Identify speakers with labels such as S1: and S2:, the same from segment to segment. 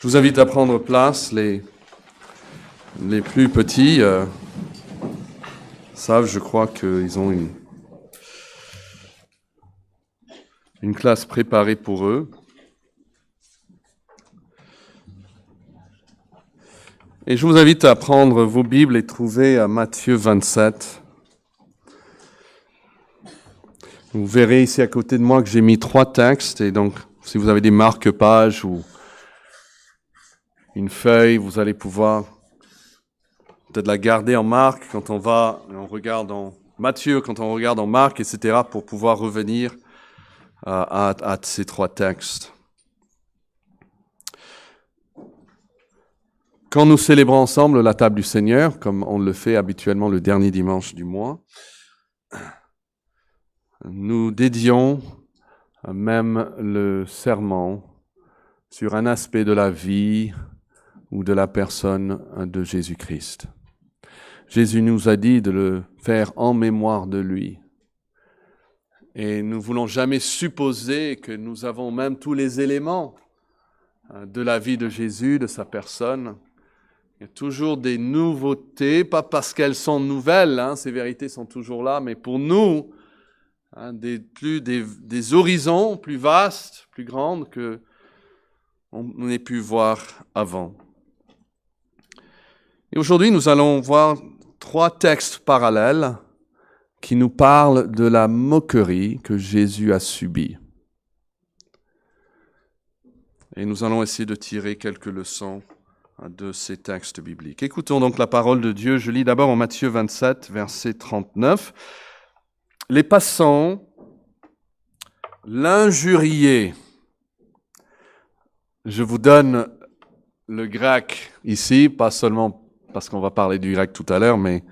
S1: Je vous invite à prendre place. Les plus petits savent, je crois, qu'ils ont une classe préparée pour eux. Et je vous invite à prendre vos Bibles et trouver à Matthieu 27. Vous verrez ici à côté de moi que j'ai mis 3 textes. Et donc, si vous avez des marque-pages ou une feuille, vous allez pouvoir peut-être la garder en marque quand on regarde en Matthieu, quand on regarde en Marc, etc., pour pouvoir revenir à ces 3 textes. Quand nous célébrons ensemble la table du Seigneur, comme on le fait habituellement le dernier dimanche du mois, nous dédions même le serment sur un aspect de la vie ou de la personne de Jésus-Christ. Jésus nous a dit de le faire en mémoire de lui. Et nous ne voulons jamais supposer que nous avons même tous les éléments de la vie de Jésus, de sa personne. Il y a toujours des nouveautés, pas parce qu'elles sont nouvelles, ces vérités sont toujours là, mais pour nous, des horizons plus vastes, plus grandes que on ait pu voir avant. Et aujourd'hui, nous allons voir 3 textes parallèles qui nous parlent de la moquerie que Jésus a subie. Et nous allons essayer de tirer quelques leçons de ces textes bibliques. Écoutons donc la parole de Dieu. Je lis d'abord en Matthieu 27, verset 39. Les passants l'injuriaient. Je vous donne le grec ici, pas seulement parce qu'on va parler du grec tout à l'heure, mais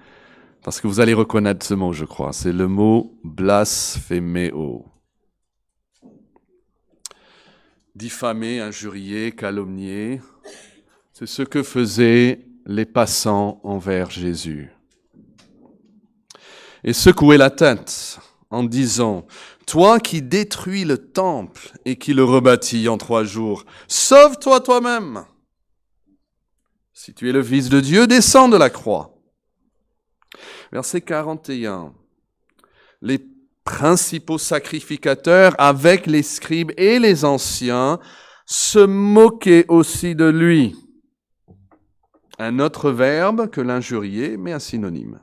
S1: parce que vous allez reconnaître ce mot, je crois. C'est le mot blasphéméo. Diffamer, injurier, calomnier, c'est ce que faisaient les passants envers Jésus. Et secouer la tête en disant « Toi qui détruis le temple et qui le rebâtis en 3 jours, sauve-toi toi-même. Si tu es le Fils de Dieu, descends de la croix. » Verset 41. Les principaux sacrificateurs, avec les scribes et les anciens, se moquaient aussi de lui. Un autre verbe que l'injurier, mais un synonyme.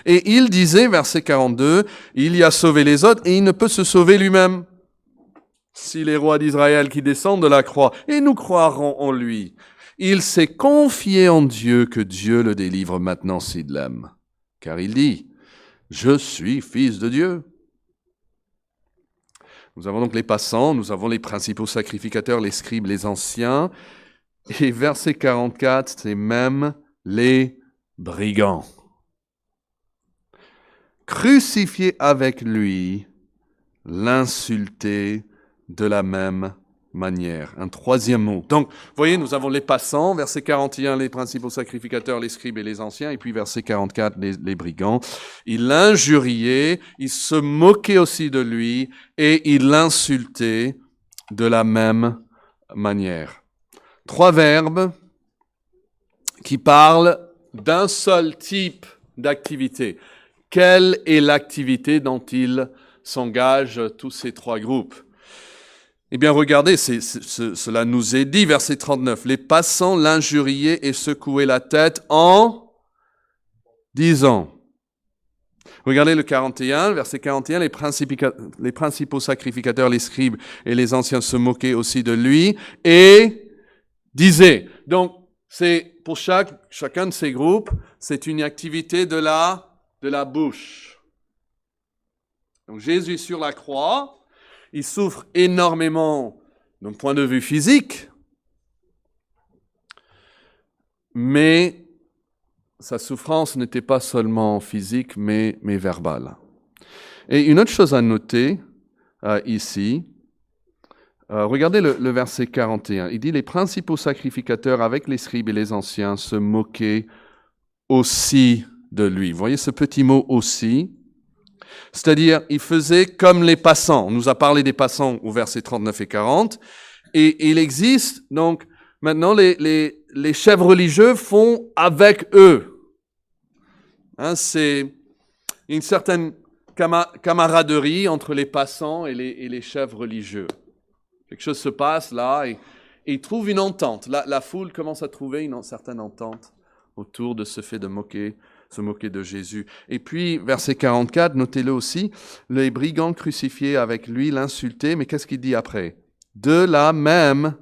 S1: Et il disait, verset 42, « Il y a sauvé les autres et il ne peut se sauver lui-même. S'il est roi d'Israël qui descend de la croix, et nous croirons en lui. Il s'est confié en Dieu que Dieu le délivre maintenant s'il l'aime. Car il dit, « Je suis fils de Dieu. » Nous avons donc les passants, nous avons les principaux sacrificateurs, les scribes, les anciens. Et verset 44, c'est même les brigands. Crucifiés avec lui, l'insulter de la même manière. Un 3e mot. Donc, vous voyez, nous avons les passants, verset 41, les principaux sacrificateurs, les scribes et les anciens, et puis verset 44, les brigands. Il l'injuriait, il se moquait aussi de lui, et il l'insultait de la même manière. 3 verbes qui parlent d'un seul type d'activité. Quelle est l'activité dont ils s'engagent, tous ces 3 groupes? Eh bien, regardez, cela nous est dit, verset 39. Les passants l'injuriaient et secouaient la tête en disant. Regardez le 41, verset 41. Les principaux sacrificateurs, les scribes et les anciens se moquaient aussi de lui et disaient. Donc, c'est pour chacun de ces groupes, c'est une activité de la bouche. Donc, Jésus est sur la croix. Il souffre énormément d'un point de vue physique, mais sa souffrance n'était pas seulement physique, mais verbale. Et une autre chose à noter ici, regardez le verset 41. Il dit « Les principaux sacrificateurs avec les scribes et les anciens se moquaient aussi de lui. » Vous voyez ce petit mot « aussi ». C'est-à-dire, il faisait comme les passants. On nous a parlé des passants au verset 39 et 40. Et il existe donc Maintenant, les chefs religieux font avec eux. C'est une certaine camaraderie entre les passants et les chefs religieux. Quelque chose se passe là et ils trouvent une entente. La foule commence à trouver une certaine entente autour de ce fait de se moquer de Jésus. Et puis, verset 44, notez-le aussi, les brigands crucifiés avec lui l'insultaient, mais qu'est-ce qu'il dit après? De la même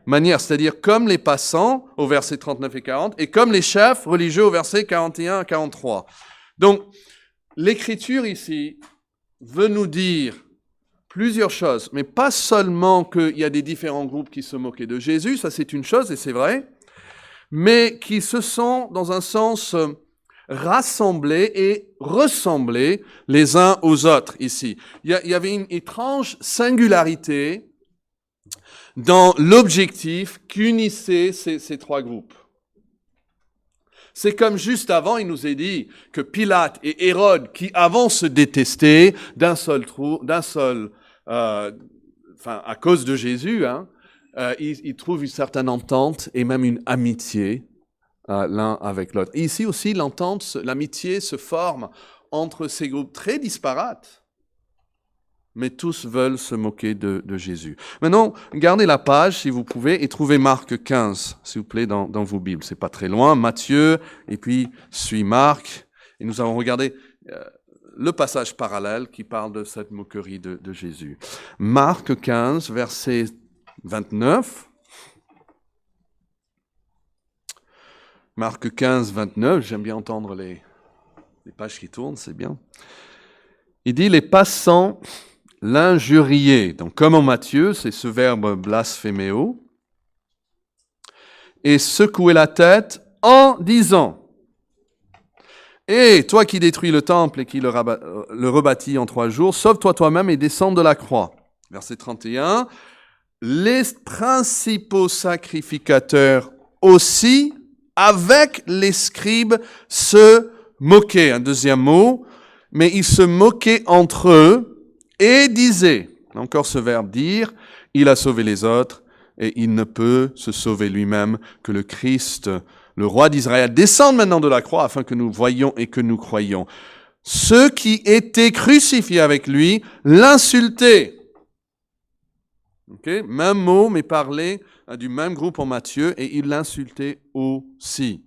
S1: manière, c'est-à-dire comme les passants au verset 39 et 40, et comme les chefs religieux au verset 41 à 43. Donc, l'Écriture ici veut nous dire plusieurs choses, mais pas seulement qu'il y a des différents groupes qui se moquaient de Jésus, ça c'est une chose et c'est vrai, mais qui se sont, dans un sens, rassemblés et ressemblés les uns aux autres ici. Il y avait une étrange singularité dans l'objectif qu'unissait ces trois groupes. C'est comme juste avant, il nous est dit que Pilate et Hérode, qui avant se détestaient à cause de Jésus, ils trouvent une certaine entente et même une amitié l'un avec l'autre. Et ici aussi, l'amitié se forme entre ces groupes très disparates, mais tous veulent se moquer de Jésus. Maintenant, gardez la page si vous pouvez et trouvez Marc 15, s'il vous plaît, dans vos Bibles. C'est pas très loin, Matthieu, et puis suit Marc. Et nous allons regarder le passage parallèle qui parle de cette moquerie de Jésus. Marc 15, verset 29. Marc 15, 29, j'aime bien entendre les pages qui tournent, c'est bien. Il dit, les passants l'injuriaient. Donc, comme en Matthieu, c'est ce verbe blasphéméo. Et secouer la tête en disant, toi qui détruis le temple et qui le rebâtis en 3 jours, sauve-toi toi-même et descends de la croix. Verset 31, les principaux sacrificateurs aussi, avec les scribes, se moquaient. Un deuxième mot, mais ils se moquaient entre eux et disaient, encore ce verbe dire, il a sauvé les autres et il ne peut se sauver lui-même que le Christ, le roi d'Israël, descende maintenant de la croix afin que nous voyions et que nous croyions. Ceux qui étaient crucifiés avec lui l'insultaient. Même mot, mais parlé du même groupe en Matthieu, et ils l'insultaient aussi.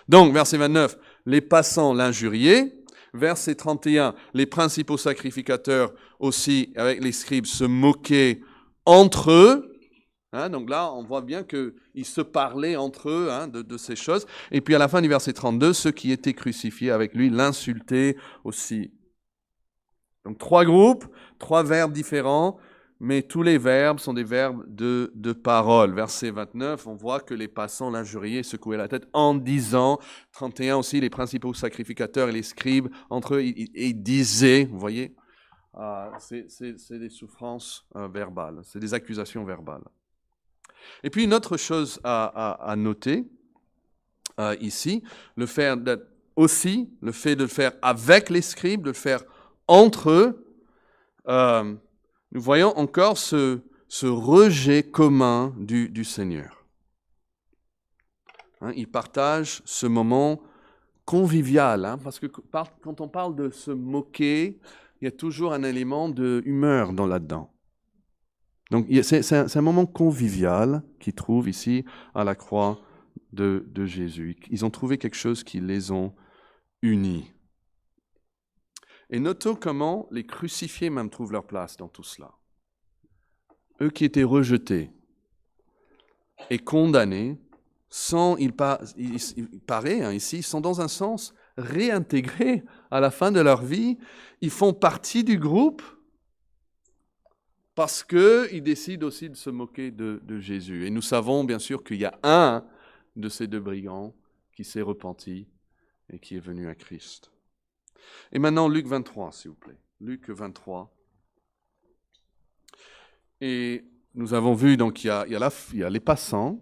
S1: Donc, verset 29, les passants l'injuriaient. Verset 31, les principaux sacrificateurs aussi, avec les scribes, se moquaient entre eux. Donc là, on voit bien qu'ils se parlaient entre eux de ces choses. Et puis à la fin du verset 32, ceux qui étaient crucifiés avec lui l'insultaient aussi. Donc 3 groupes, 3 verbes différents, mais tous les verbes sont des verbes de parole. Verset 29, on voit que les passants l'injuriaient, secouaient la tête en disant. 31 aussi, les principaux sacrificateurs et les scribes, entre eux, ils disaient, vous voyez, c'est des souffrances verbales, c'est des accusations verbales. Et puis une autre chose à noter ici, le fait de le faire avec les scribes, de le faire entre eux, nous voyons encore ce rejet commun du Seigneur. Ils partagent ce moment convivial, parce que quand on parle de se moquer, il y a toujours un élément de humeur là-dedans. Donc c'est un moment convivial qu'ils trouvent ici à la croix de Jésus. Ils ont trouvé quelque chose qui les ont unis. Et notons comment les crucifiés même trouvent leur place dans tout cela. Eux qui étaient rejetés et condamnés, il paraît ici, sont dans un sens réintégrés à la fin de leur vie. Ils font partie du groupe parce qu'ils décident aussi de se moquer de Jésus. Et nous savons bien sûr qu'il y a un de ces 2 brigands qui s'est repenti et qui est venu à Christ. Et maintenant, Luc 23, s'il vous plaît. Luc 23. Et nous avons vu, donc, il y a les passants,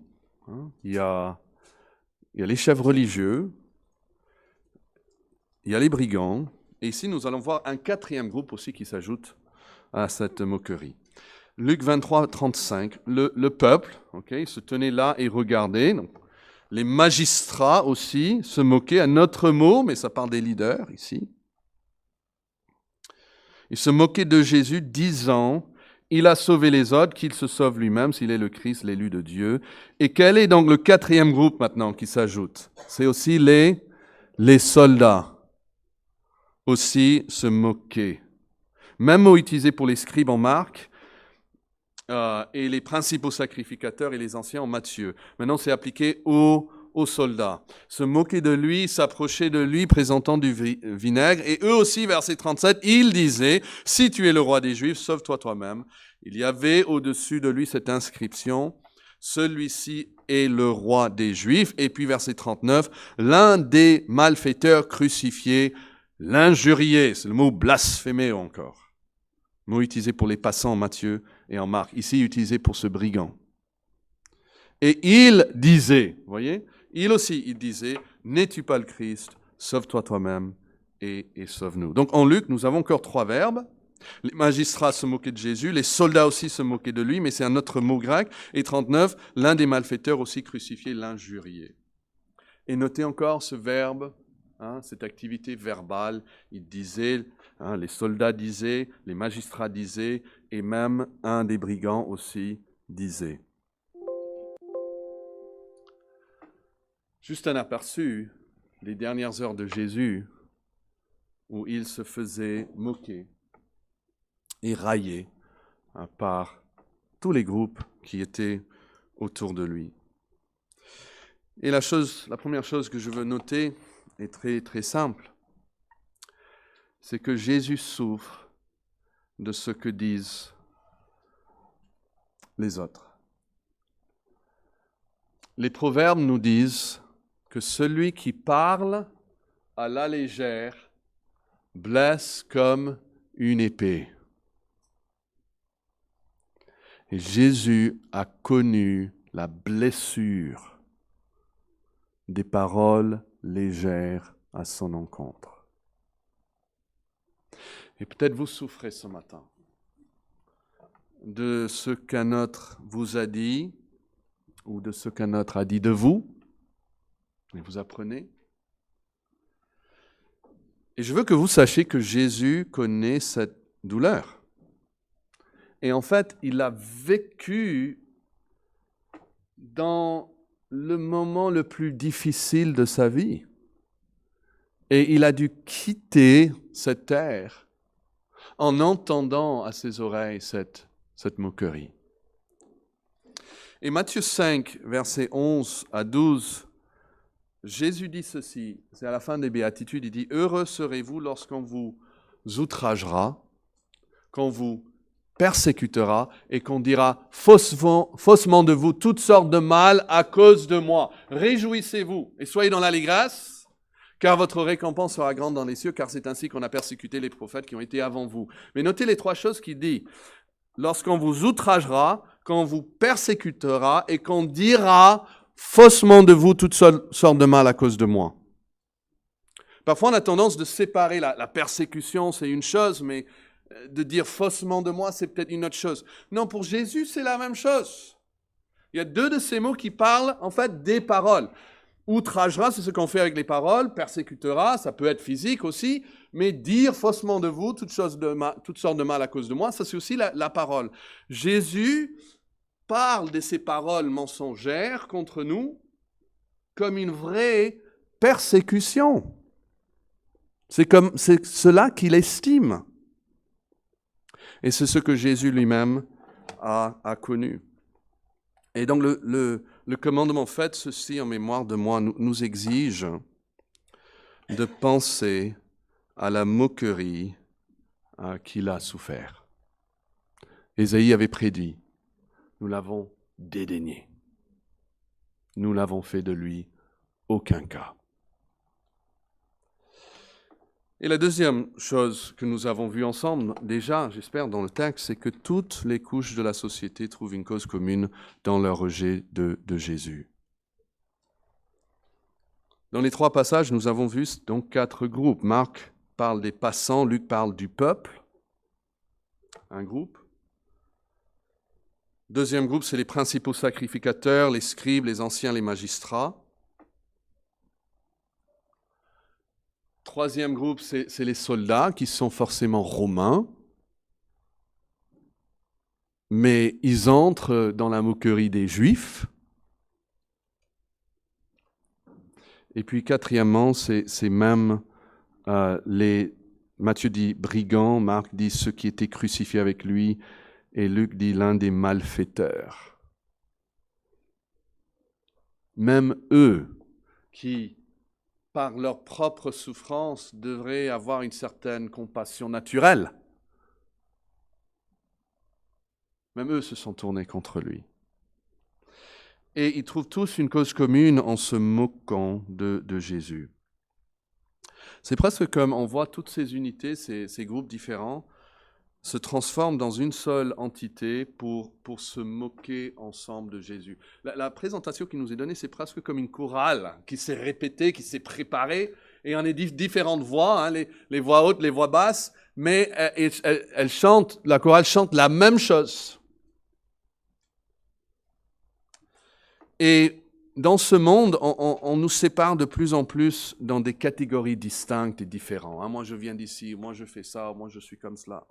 S1: il y a les chefs religieux, il y a les brigands. Et ici, nous allons voir un 4e groupe aussi qui s'ajoute à cette moquerie. Luc 23, 35, le peuple, il se tenait là et regardait. Donc, les magistrats aussi se moquaient à notre mot, mais ça parle des leaders ici. Ils se moquaient de Jésus, disant, il a sauvé les autres, qu'il se sauve lui-même s'il est le Christ, l'élu de Dieu. Et quel est donc le quatrième groupe maintenant qui s'ajoute? C'est aussi les soldats aussi se moquaient. Même mot utilisé pour les scribes en Marc, et les principaux sacrificateurs et les anciens en Matthieu. Maintenant, c'est appliqué aux soldats. Se moquer de lui, s'approcher de lui, présentant du vinaigre. Et eux aussi, verset 37, ils disaient, « Si tu es le roi des Juifs, sauve-toi toi-même. » Il y avait au-dessus de lui cette inscription, « Celui-ci est le roi des Juifs. » Et puis, verset 39, « L'un des malfaiteurs crucifiés l'injuriait. » C'est le mot « blasphémé » encore. Mot utilisé pour les passants en Matthieu et en Marc, ici utilisé pour ce brigand. Et il disait, vous voyez, il aussi, il disait, n'es-tu pas le Christ, sauve-toi toi-même et sauve-nous. Donc en Luc, nous avons encore 3 verbes. Les magistrats se moquaient de Jésus, les soldats aussi se moquaient de lui, mais c'est un autre mot grec. Et 39, l'un des malfaiteurs aussi crucifié l'injuriait. Et notez encore ce verbe, cette activité verbale, il disait, les soldats disaient, les magistrats disaient, et même un des brigands aussi disait. Juste un aperçu des dernières heures de Jésus, où il se faisait moquer et railler par tous les groupes qui étaient autour de lui. Et la première chose que je veux noter est très, très simple. C'est que Jésus souffre de ce que disent les autres. Les proverbes nous disent que celui qui parle à la légère blesse comme une épée. Et Jésus a connu la blessure des paroles légères à son encontre. Et peut-être vous souffrez ce matin de ce qu'un autre vous a dit ou de ce qu'un autre a dit de vous. Et vous apprenez. Et je veux que vous sachiez que Jésus connaît cette douleur. Et en fait, il a vécu dans le moment le plus difficile de sa vie. Et il a dû quitter cette terre en entendant à ses oreilles cette moquerie. Et Matthieu 5, versets 11 à 12, Jésus dit ceci, c'est à la fin des Béatitudes, il dit « Heureux serez-vous lorsqu'on vous outragera, qu'on vous persécutera et qu'on dira faussement de vous toutes sortes de mal à cause de moi. Réjouissez-vous et soyez dans l'allégresse, car votre récompense sera grande dans les cieux, car c'est ainsi qu'on a persécuté les prophètes qui ont été avant vous. » Mais notez les 3 choses qu'il dit. Lorsqu'on vous outragera, qu'on vous persécutera et qu'on dira faussement de vous toutes sortes de mal à cause de moi. Parfois, on a tendance de séparer la persécution, c'est une chose, mais de dire faussement de moi, c'est peut-être une autre chose. Non, pour Jésus, c'est la même chose. Il y a 2 de ces mots qui parlent, en fait, des paroles. Outragera, c'est ce qu'on fait avec les paroles. Persécutera, ça peut être physique aussi. Mais dire faussement de vous toutes sortes de mal à cause de moi, ça c'est aussi la parole. Jésus parle de ces paroles mensongères contre nous comme une vraie persécution. C'est cela qu'il estime. Et c'est ce que Jésus lui-même a connu. Et donc le commandement « Faites ceci en mémoire de moi » nous exige de penser à la moquerie qu'il a souffert. Ésaïe avait prédit, nous l'avons dédaigné. Nous n'avons fait de lui aucun cas. Et la deuxième chose que nous avons vue ensemble, déjà, j'espère, dans le texte, c'est que toutes les couches de la société trouvent une cause commune dans leur rejet de Jésus. Dans les 3 passages, nous avons vu donc 4 groupes. Marc parle des passants, Luc parle du peuple, un groupe. Deuxième groupe, c'est les principaux sacrificateurs, les scribes, les anciens, les magistrats. Troisième groupe, c'est les soldats qui sont forcément romains, mais ils entrent dans la moquerie des Juifs. Et puis quatrièmement, c'est même les... Matthieu dit brigands, Marc dit ceux qui étaient crucifiés avec lui, et Luc dit l'un des malfaiteurs. Même eux, qui, par leur propre souffrance, devraient avoir une certaine compassion naturelle, même eux se sont tournés contre lui. Et ils trouvent tous une cause commune en se moquant de Jésus. C'est presque comme on voit toutes ces unités, ces groupes différents, se transforment dans une seule entité pour se moquer ensemble de Jésus. La présentation qu'il nous est donnée, c'est presque comme une chorale qui s'est répétée, qui s'est préparée, et on est différentes voix, hein, les voix hautes, les voix basses, mais elle chante, la chorale chante la même chose. Et dans ce monde, on nous sépare de plus en plus dans des catégories distinctes et différentes. Hein, moi, je viens d'ici, moi, je fais ça, moi, je suis comme cela.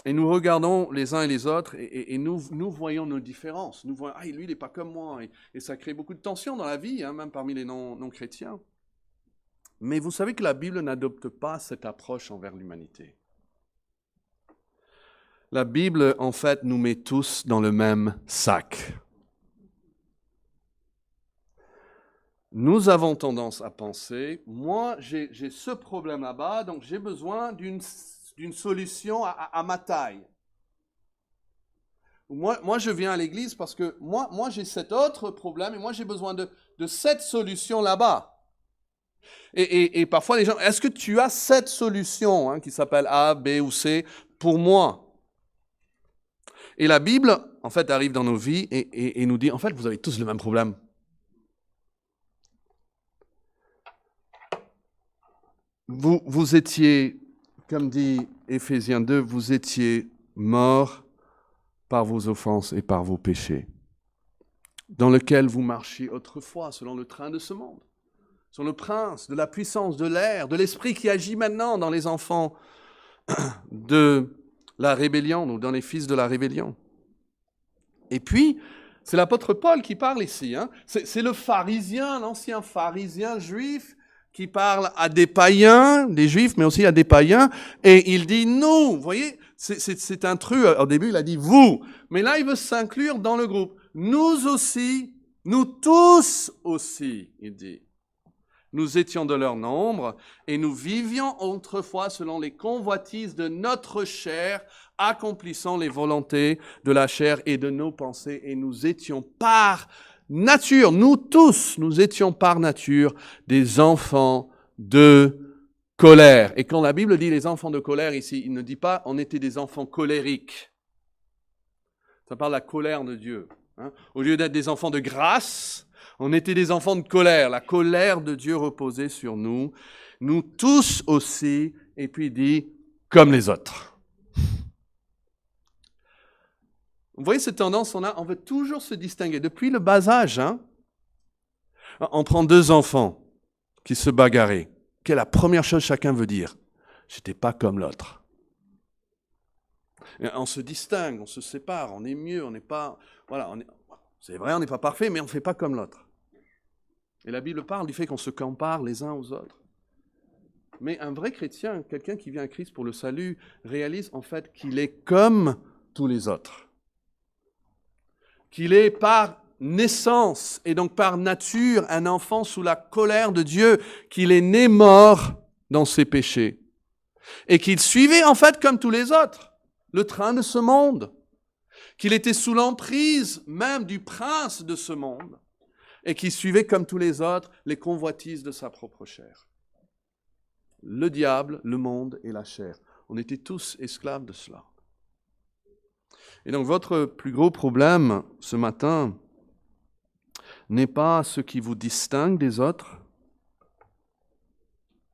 S1: Et nous regardons les uns et les autres et nous voyons nos différences. Nous voyons, lui, il n'est pas comme moi. Et ça crée beaucoup de tensions dans la vie, hein, même parmi les non-chrétiens. Mais vous savez que la Bible n'adopte pas cette approche envers l'humanité. La Bible, en fait, nous met tous dans le même sac. Nous avons tendance à penser, moi, j'ai ce problème là-bas, donc j'ai besoin d'une solution à ma taille. Moi, je viens à l'église parce que moi j'ai cet autre problème et moi, j'ai besoin de cette solution là-bas. Et parfois, les gens, est-ce que tu as cette solution hein, qui s'appelle A, B ou C pour moi? Et la Bible, en fait, arrive dans nos vies et nous dit, en fait, vous avez tous le même problème. Vous étiez, comme dit Éphésiens 2, vous étiez morts par vos offenses et par vos péchés, dans lequel vous marchiez autrefois, selon le train de ce monde, selon le prince de la puissance de l'air, de l'esprit qui agit maintenant dans les enfants de la rébellion, ou dans les fils de la rébellion. Et puis, c'est l'apôtre Paul qui parle ici. Hein. C'est le pharisien, l'ancien pharisien juif, qui parle à des païens, des juifs, mais aussi à des païens, et il dit « nous ». Vous voyez, c'est un truc. Au début, il a dit « vous », mais là, il veut s'inclure dans le groupe. « Nous aussi, nous tous aussi », il dit. Nous étions de leur nombre, et nous vivions autrefois selon les convoitises de notre chair, accomplissant les volontés de la chair et de nos pensées, et nous étions par nature, nous tous, nous étions par nature des enfants de colère. Et quand la Bible dit les enfants de colère ici, il ne dit pas on était des enfants colériques. Ça parle de la colère de Dieu. Hein. Au lieu d'être des enfants de grâce, on était des enfants de colère. La colère de Dieu reposait sur nous. Nous tous aussi, et puis il dit comme les autres. Vous voyez cette tendance, on veut toujours se distinguer. Depuis le bas âge, hein, on prend deux enfants qui se bagarraient. Quelle est la première chose que chacun veut dire? J'étais pas comme l'autre. Et on se distingue, on se sépare, on est mieux, on n'est pas... Voilà, c'est vrai, on n'est pas parfait, mais on ne fait pas comme l'autre. Et la Bible parle du fait qu'on se compare les uns aux autres. Mais un vrai chrétien, quelqu'un qui vient à Christ pour le salut, réalise en fait qu'il est comme tous les autres. Qu'il est par naissance et donc par nature un enfant sous la colère de Dieu, qu'il est né mort dans ses péchés et qu'il suivait en fait comme tous les autres le train de ce monde, qu'il était sous l'emprise même du prince de ce monde et qu'il suivait comme tous les autres les convoitises de sa propre chair. Le diable, le monde et la chair. On était tous esclaves de cela. Et donc votre plus gros problème ce matin n'est pas ce qui vous distingue des autres.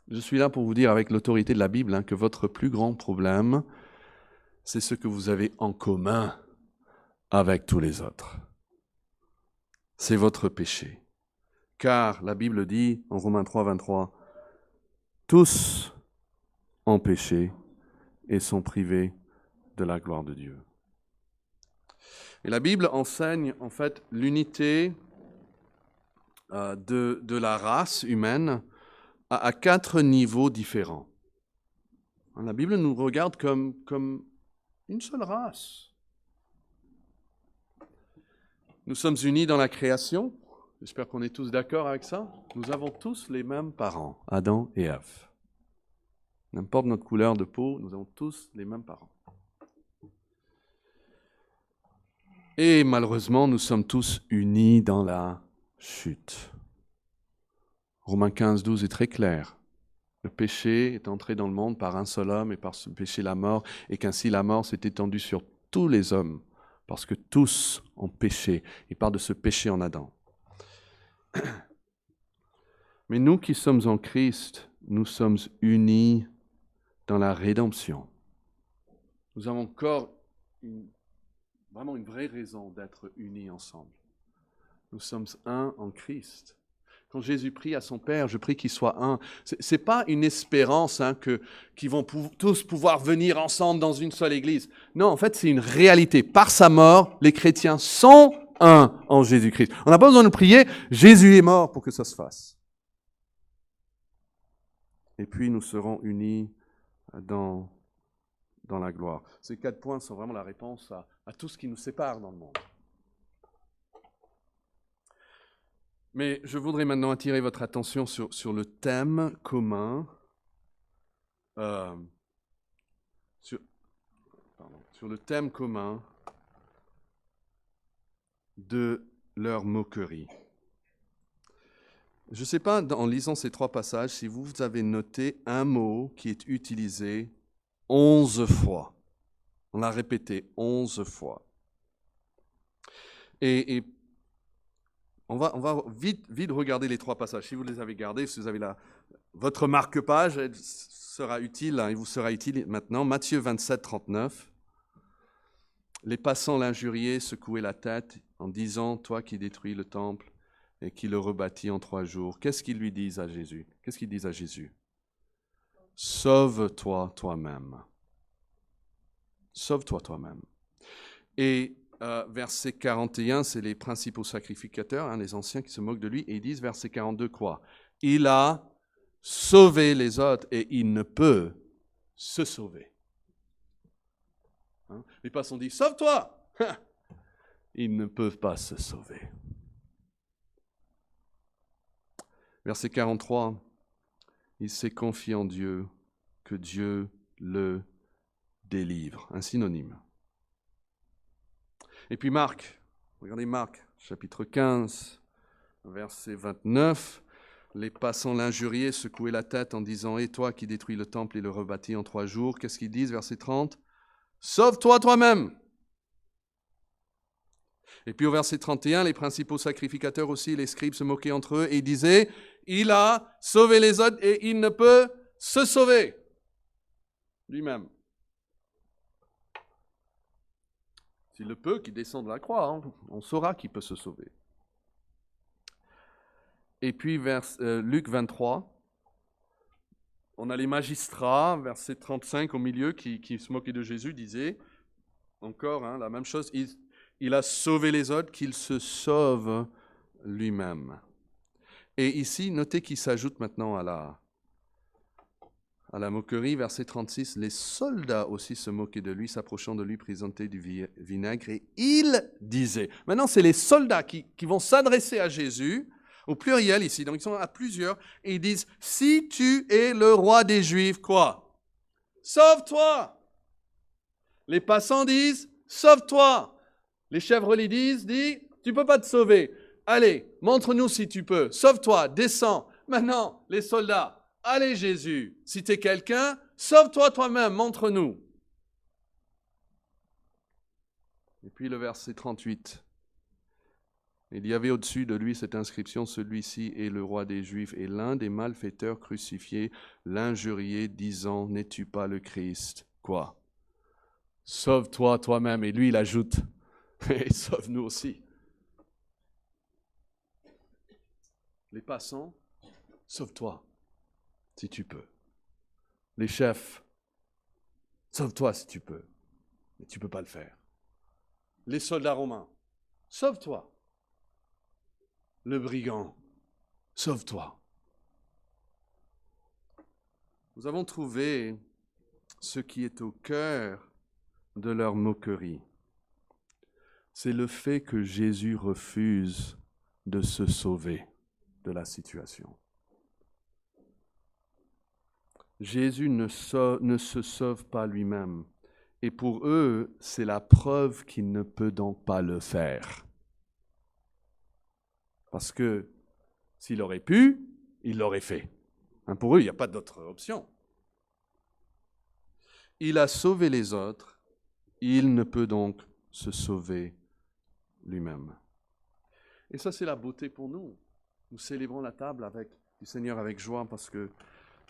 S1: Je suis là pour vous dire avec l'autorité de la Bible hein, que votre plus grand problème, c'est ce que vous avez en commun avec tous les autres. C'est votre péché. Car la Bible dit, en Romains 3, 23, « Tous ont péché et sont privés de la gloire de Dieu. » Et la Bible enseigne en fait l'unité de la race humaine à 4 niveaux différents. La Bible nous regarde comme une seule race. Nous sommes unis dans la création. J'espère qu'on est tous d'accord avec ça. Nous avons tous les mêmes parents, Adam et Ève. N'importe notre couleur de peau, nous avons tous les mêmes parents. Et malheureusement, nous sommes tous unis dans la chute. Romains 15, 12 est très clair. Le péché est entré dans le monde par un seul homme et par ce péché la mort, et qu'ainsi la mort s'est étendue sur tous les hommes, parce que tous ont péché. Il parle de ce péché en Adam. Mais nous qui sommes en Christ, nous sommes unis dans la rédemption. Nous avons encore vraiment une vraie raison d'être unis ensemble. Nous sommes un en Christ. Quand Jésus prie à son Père, je prie qu'il soit un. Ce n'est pas une espérance qu'ils vont tous pouvoir venir ensemble dans une seule église. Non, en fait, c'est une réalité. Par sa mort, les chrétiens sont un en Jésus-Christ. On n'a pas besoin de prier, Jésus est mort pour que ça se fasse. Et puis, nous serons unis dans la gloire. Ces 4 points sont vraiment la réponse à tout ce qui nous sépare dans le monde. Mais je voudrais maintenant attirer votre attention sur le thème commun, sur le thème commun de leur moquerie. Je ne sais pas, en lisant ces 3 passages, si vous avez noté un mot qui est utilisé 11 fois. On l'a répété 11 fois. Et on va vite regarder les 3 passages. Si vous les avez gardés, si vous avez votre marque-page, elle sera utile, il vous sera utile maintenant. Matthieu 27, 39. Les passants l'injuriaient, secouaient la tête en disant, toi qui détruis le temple et qui le rebâtis en 3 jours. Qu'est-ce qu'ils lui disent à Jésus? Qu'est-ce qu'ils disent à Jésus? Sauve-toi toi-même. Sauve-toi toi-même. Et verset 41, c'est les principaux sacrificateurs, les anciens qui se moquent de lui, et ils disent, verset 42, quoi? Il a sauvé les autres et il ne peut se sauver. Les passants disent, sauve-toi! Ils ne peuvent pas se sauver. Verset 43, il s'est confié en Dieu, que Dieu le délivre. Un synonyme. Et puis Marc, regardez Marc, chapitre 15, verset 29. Les passants l'injuriaient, secouaient la tête en disant « Et toi qui détruis le temple et le rebâtis en 3 jours », qu'est-ce qu'ils disent, verset 30 ? « Sauve-toi toi-même !» Et puis au verset 31, les principaux sacrificateurs aussi, les scribes se moquaient entre eux et ils disaient « Il a sauvé les autres et il ne peut se sauver lui-même. » S'il le peut, qu'il descende de la croix, on saura qu'il peut se sauver. Et puis, Luc 23, on a les magistrats, verset 35 au milieu, qui se moquaient de Jésus, disaient, encore la même chose, il a sauvé les autres, qu'il se sauve lui-même. Et ici, notez qu'il s'ajoute maintenant à la moquerie, verset 36, les soldats aussi se moquaient de lui, s'approchant de lui, présentaient du vinaigre, et ils disaient. Maintenant, c'est les soldats qui vont s'adresser à Jésus, au pluriel ici, donc ils sont à plusieurs, et ils disent, si tu es le roi des Juifs, quoi? Sauve-toi! Les passants disent, sauve-toi! Les chefs religieux disent, tu ne peux pas te sauver. Allez, montre-nous si tu peux. Sauve-toi, descends. Maintenant, les soldats, allez Jésus, si tu es quelqu'un, sauve-toi toi-même, montre-nous. Et puis le verset 38. Il y avait au-dessus de lui cette inscription, celui-ci est le roi des Juifs, et l'un des malfaiteurs crucifiés l'injuriait, disant, n'es-tu pas le Christ? Quoi? Sauve-toi toi-même. Et lui, il ajoute, et sauve-nous aussi. Les passants, sauve-toi, si tu peux. Les chefs, sauve-toi si tu peux, mais tu ne peux pas le faire. Les soldats romains, sauve-toi. Le brigand, sauve-toi. Nous avons trouvé ce qui est au cœur de leur moquerie. C'est le fait que Jésus refuse de se sauver de la situation. Jésus ne se sauve pas lui-même. Et pour eux, c'est la preuve qu'il ne peut donc pas le faire. Parce que s'il aurait pu, il l'aurait fait. Pour eux, il n'y a pas d'autre option. Il a sauvé les autres, il ne peut donc se sauver lui-même. Et ça, c'est la beauté pour nous. Nous célébrons la table du Seigneur avec joie parce que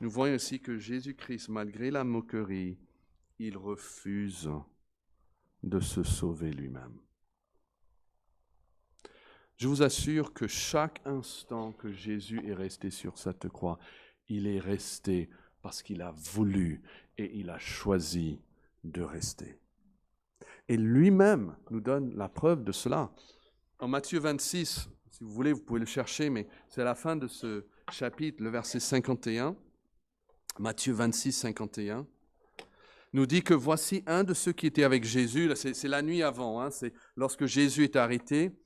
S1: nous voyons aussi que Jésus-Christ, malgré la moquerie, il refuse de se sauver lui-même. Je vous assure que chaque instant que Jésus est resté sur cette croix, il est resté parce qu'il a voulu et il a choisi de rester. Et lui-même nous donne la preuve de cela. En Matthieu 26, si vous voulez, vous pouvez le chercher, mais c'est à la fin de ce chapitre, le verset 51, Matthieu 26, 51, nous dit que voici un de ceux qui étaient avec Jésus, là, c'est la nuit avant, c'est lorsque Jésus est arrêté.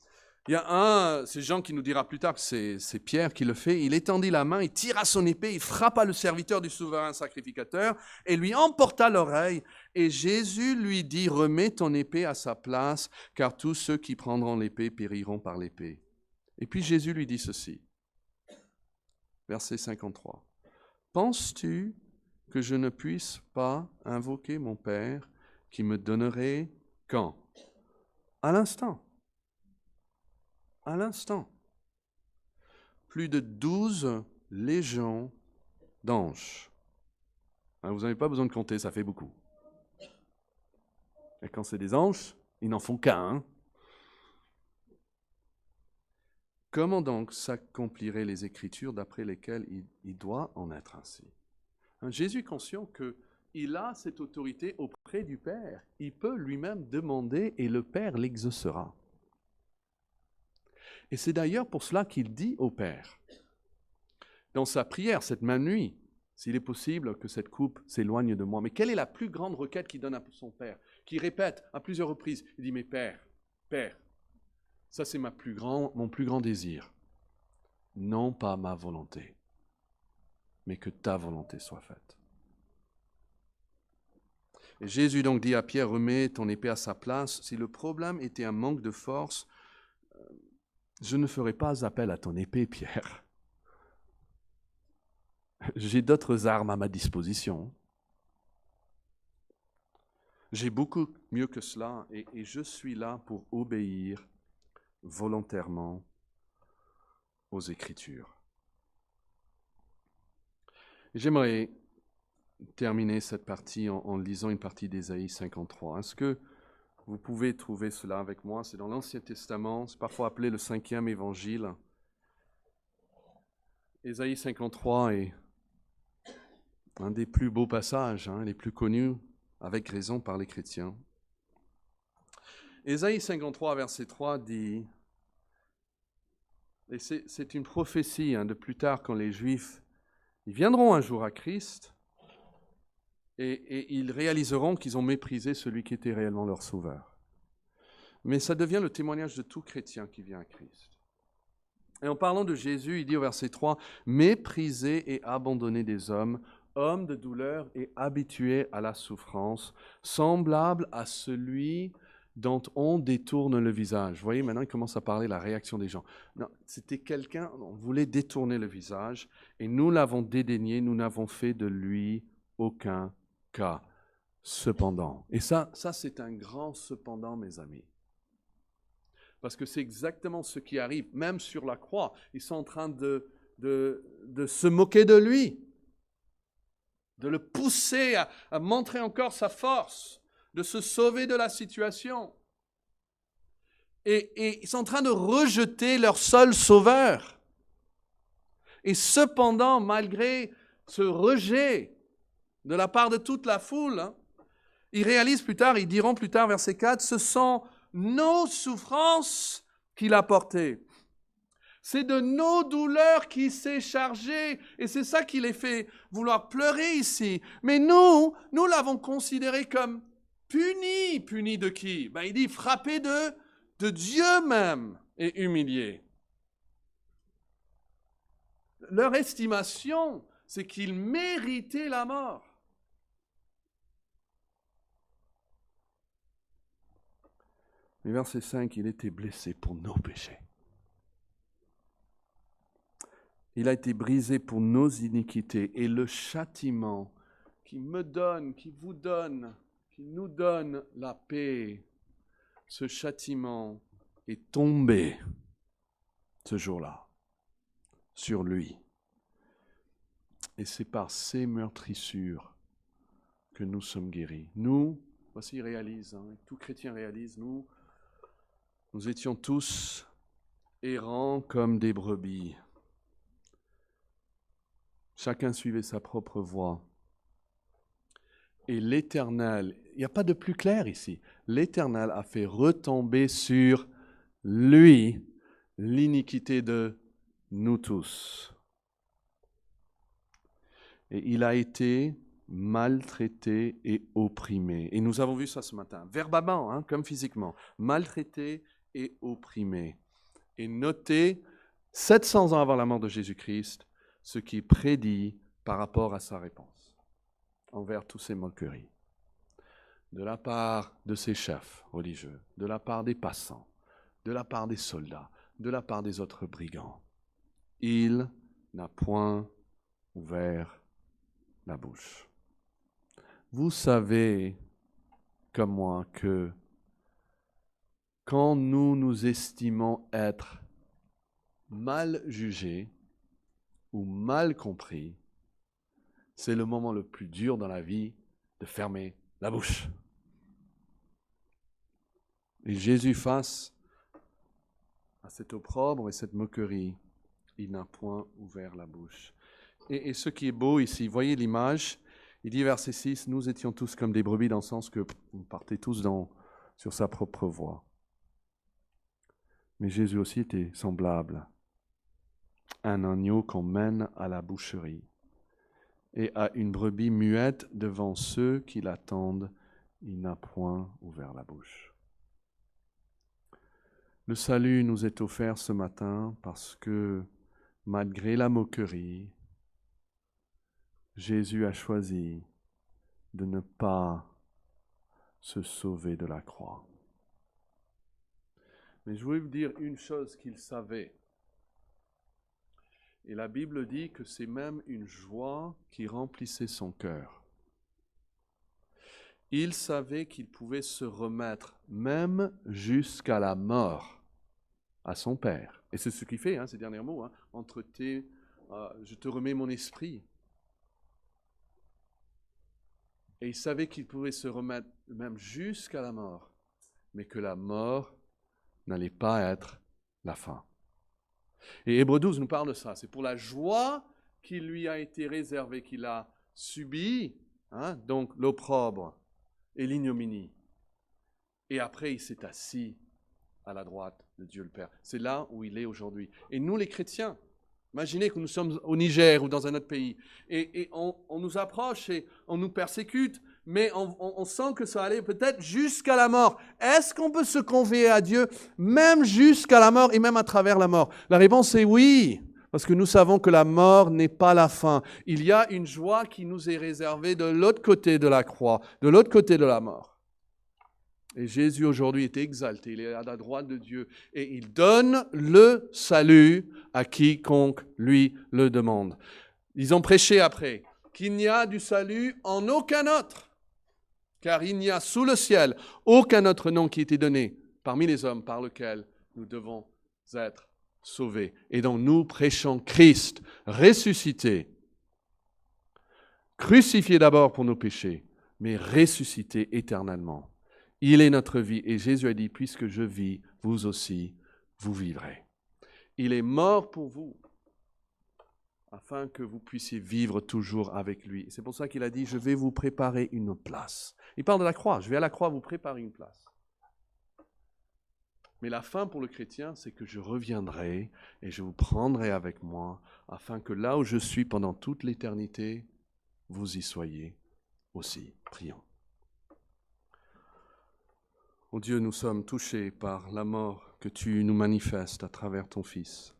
S1: Il y a c'est Jean qui nous dira plus tard que c'est Pierre qui le fait, il étendit la main, il tira son épée, il frappa le serviteur du souverain sacrificateur et lui emporta l'oreille. Et Jésus lui dit, remets ton épée à sa place, car tous ceux qui prendront l'épée périront par l'épée. Et puis Jésus lui dit ceci, verset 53. Penses-tu que je ne puisse pas invoquer mon Père qui me donnerait quand? À l'instant. À l'instant. Plus de 12 légions d'anges. Vous n'avez pas besoin de compter, ça fait beaucoup. Et quand c'est des anges, ils n'en font qu'un. Comment donc s'accompliraient les Écritures d'après lesquelles il doit en être ainsi? Jésus est conscient qu'il a cette autorité auprès du Père. Il peut lui-même demander et le Père l'exaucera. Et c'est d'ailleurs pour cela qu'il dit au Père, dans sa prière, cette même nuit, s'il est possible que cette coupe s'éloigne de moi. Mais quelle est la plus grande requête qu'il donne à son Père, qui répète à plusieurs reprises? Il dit, mais Père, ça c'est mon plus grand désir. Non pas ma volonté, mais que ta volonté soit faite. Et Jésus donc dit à Pierre, remets ton épée à sa place. Si le problème était un manque de force, je ne ferai pas appel à ton épée, Pierre. J'ai d'autres armes à ma disposition. J'ai beaucoup mieux que cela et je suis là pour obéir volontairement aux Écritures. J'aimerais terminer cette partie en lisant une partie d'Ésaïe 53. Est-ce que vous pouvez trouver cela avec moi? C'est dans l'Ancien Testament, c'est parfois appelé le 5e évangile. Ésaïe 53 est un des plus beaux passages, les plus connus, avec raison, par les chrétiens. Ésaïe 53, verset 3 dit, et c'est une prophétie de plus tard quand les Juifs ils viendront un jour à Christ et ils réaliseront qu'ils ont méprisé celui qui était réellement leur sauveur. Mais ça devient le témoignage de tout chrétien qui vient à Christ. Et en parlant de Jésus, il dit au verset 3, « Méprisé et abandonné des hommes, homme de douleur et habitué à la souffrance, semblable à celui dont on détourne le visage. » Vous voyez, maintenant, il commence à parler de la réaction des gens. Non, c'était quelqu'un, on voulait détourner le visage, et nous l'avons dédaigné, nous n'avons fait de lui aucun cas. Cependant, et ça c'est un grand cependant, mes amis. Parce que c'est exactement ce qui arrive, même sur la croix. Ils sont en train de se moquer de lui, de le pousser à montrer encore sa force, de se sauver de la situation. Et ils sont en train de rejeter leur seul sauveur. Et cependant, malgré ce rejet de la part de toute la foule, ils réalisent plus tard, ils diront plus tard, verset 4, ce sont nos souffrances qu'il a portées. C'est de nos douleurs qu'il s'est chargé. Et c'est ça qui les fait vouloir pleurer ici. Mais nous l'avons considéré comme puni. Puni de qui? Il dit frappé de Dieu même et humilié. Leur estimation, c'est qu'ils méritaient la mort. Mais verset 5, il était blessé pour nos péchés. Il a été brisé pour nos iniquités. Et le châtiment qui me donne, qui vous donne, qui nous donne la paix, ce châtiment est tombé ce jour-là sur lui. Et c'est par ces meurtrissures que nous sommes guéris. Nous, voici, réalise, tout chrétien réalise, nous étions tous errants comme des brebis. Chacun suivait sa propre voie. Et l'Éternel, il n'y a pas de plus clair ici, l'Éternel a fait retomber sur lui l'iniquité de nous tous. Et il a été maltraité et opprimé. Et nous avons vu ça ce matin, verbalement, comme physiquement, maltraité et opprimé. Et notez, 700 ans avant la mort de Jésus-Christ, ce qui est prédit par rapport à sa réponse envers toutes ces moqueries, de la part de ses chefs religieux, de la part des passants, de la part des soldats, de la part des autres brigands. Il n'a point ouvert la bouche. Vous savez, comme moi, que quand nous nous estimons être mal jugés ou mal compris, c'est le moment le plus dur dans la vie de fermer la bouche. Et Jésus, face à cet opprobre et cette moquerie, il n'a point ouvert la bouche. Et ce qui est beau ici, voyez l'image, il dit verset 6, nous étions tous comme des brebis dans le sens que on partait tous sur sa propre voie. Mais Jésus aussi était semblable, un agneau qu'on mène à la boucherie et à une brebis muette devant ceux qui l'attendent, il n'a point ouvert la bouche. Le salut nous est offert ce matin parce que, malgré la moquerie, Jésus a choisi de ne pas se sauver de la croix. Mais je voulais vous dire une chose qu'il savait. Et la Bible dit que c'est même une joie qui remplissait son cœur. Il savait qu'il pouvait se remettre même jusqu'à la mort à son Père. Et c'est ce qu'il fait, ces derniers mots. Je te remets mon esprit. Et il savait qu'il pouvait se remettre même jusqu'à la mort, mais que la mort n'allait pas être la fin. Et Hébreux 12 nous parle de ça. C'est pour la joie qui lui a été réservée, qu'il a subi, donc l'opprobre et l'ignominie. Et après, il s'est assis à la droite de Dieu le Père. C'est là où il est aujourd'hui. Et nous, les chrétiens, imaginez que nous sommes au Niger ou dans un autre pays, et on nous approche et on nous persécute, mais on sent que ça allait peut-être jusqu'à la mort. Est-ce qu'on peut se confier à Dieu même jusqu'à la mort et même à travers la mort? La réponse est oui, parce que nous savons que la mort n'est pas la fin. Il y a une joie qui nous est réservée de l'autre côté de la croix, de l'autre côté de la mort. Et Jésus aujourd'hui est exalté, il est à la droite de Dieu et il donne le salut à quiconque lui le demande. Ils ont prêché après qu'il n'y a du salut en aucun autre, car il n'y a sous le ciel aucun autre nom qui ait été donné parmi les hommes par lequel nous devons être sauvés. Et donc nous prêchons Christ ressuscité, crucifié d'abord pour nos péchés, mais ressuscité éternellement. Il est notre vie. Et Jésus a dit, puisque je vis, vous aussi, vous vivrez. Il est mort pour vous, afin que vous puissiez vivre toujours avec lui. C'est pour ça qu'il a dit, je vais vous préparer une place. Il parle de la croix, je vais à la croix vous préparer une place. Mais la fin pour le chrétien, c'est que je reviendrai et je vous prendrai avec moi, afin que là où je suis pendant toute l'éternité, vous y soyez aussi. Prions. Ô Dieu, nous sommes touchés par la mort que tu nous manifestes à travers ton Fils.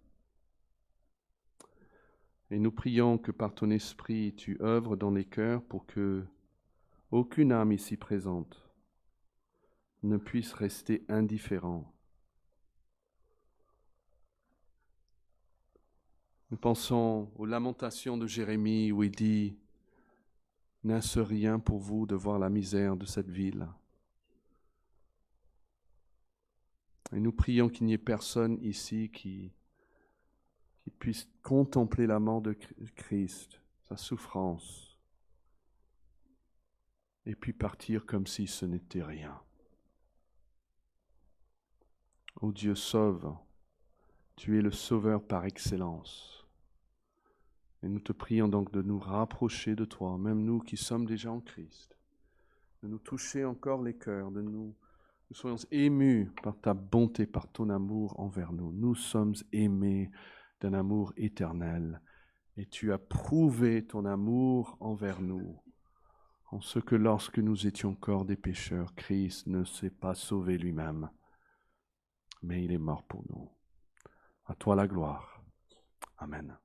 S1: Et nous prions que par ton esprit, tu œuvres dans les cœurs pour que aucune âme ici présente ne puisse rester indifférent. Nous pensons aux lamentations de Jérémie où il dit « N'est-ce rien pour vous de voir la misère de cette ville ?» Et nous prions qu'il n'y ait personne ici qui puisse contempler la mort de Christ, sa souffrance, et puis partir comme si ce n'était rien. Ô Dieu, sauve, tu es le sauveur par excellence. Et nous te prions donc de nous rapprocher de toi, même nous qui sommes déjà en Christ, de nous toucher encore les cœurs, nous soyons émus par ta bonté, par ton amour envers nous. Nous sommes aimés d'un amour éternel, et tu as prouvé ton amour envers nous, en ce que lorsque nous étions encore des pécheurs, Christ ne s'est pas sauvé lui-même, mais il est mort pour nous. À toi la gloire. Amen.